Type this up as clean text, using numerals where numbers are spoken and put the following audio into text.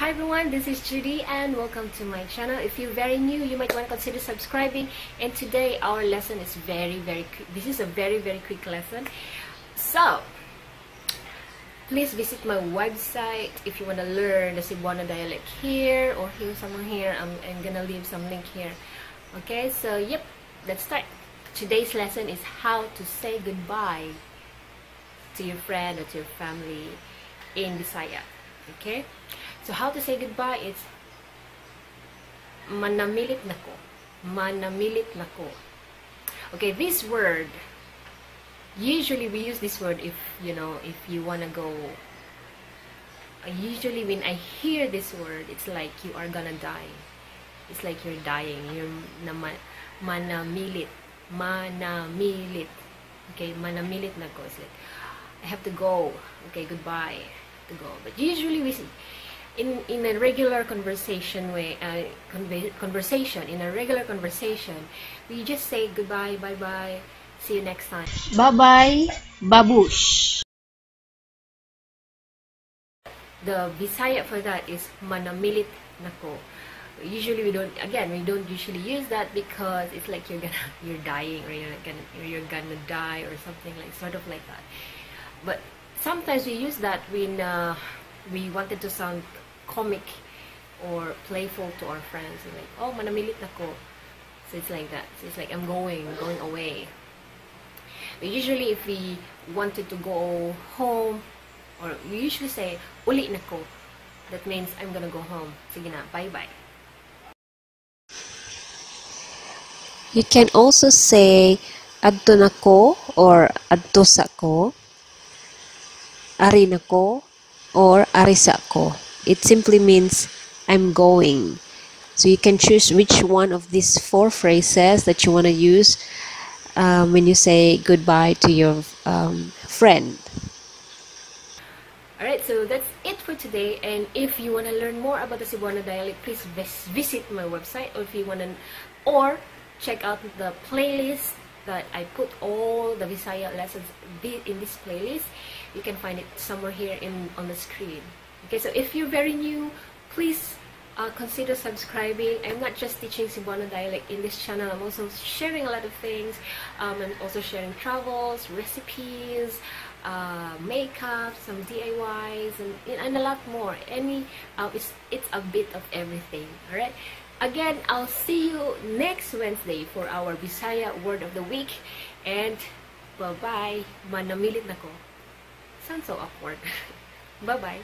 Hi everyone, this is Judy and welcome to my channel. If you're very new, you might want to consider subscribing. And today our lesson is very quick. This is a very quick lesson. So, please visit my website if you want to learn the Cebuano dialect here or hear someone here. I'm gonna leave some link here. Okay, so yep, let's start. Today's lesson is how to say goodbye to your friend or to your family in Bisaya. Okay, so how to say goodbye is manamilit nako. Manamilit nako. Okay, this word, usually we use this word if you want to go. Usually when I hear this word, it's like you are gonna die. It's like you're dying. You're manamilit. Manamilit. Okay, manamilit nako. It's like I have to go. Okay, goodbye. To go. But usually we see in a regular conversation way, in a regular conversation, we just say goodbye, bye bye, see you next time, bye bye, babush. The Bisaya for that is manamilit nako. Usually we don't usually use that because it's like you're dying, or you're gonna die or something, like sort of like that. But sometimes we use that when we wanted to sound comic or playful to our friends. We're like, oh, manamilit nako. So it's like that. So it's like I'm going away. But usually if we wanted to go home, or we usually say uli nako. That means I'm gonna go home. Sige na, bye bye. You can also say adto nako or adto sako, ari nako or ari sako. It simply means I'm going. So you can choose which one of these four phrases that you want to use when you say goodbye to your friend. Alright, so that's it for today. And if you want to learn more about the Cebuano dialect, please visit my website, or check out the playlist that I put all the Bisaya lessons in this playlist. You can find it somewhere here on the screen. Okay, so if you're very new, please consider subscribing. I'm not just teaching Cebuano dialect in this channel. I'm also sharing a lot of things. I'm also sharing travels, recipes, makeup, some DIYs, and a lot more. It's a bit of everything. All right. Again, I'll see you next Wednesday for our Bisaya word of the week. And bye bye. Manamilit nako. Sounds so awkward. Bye bye.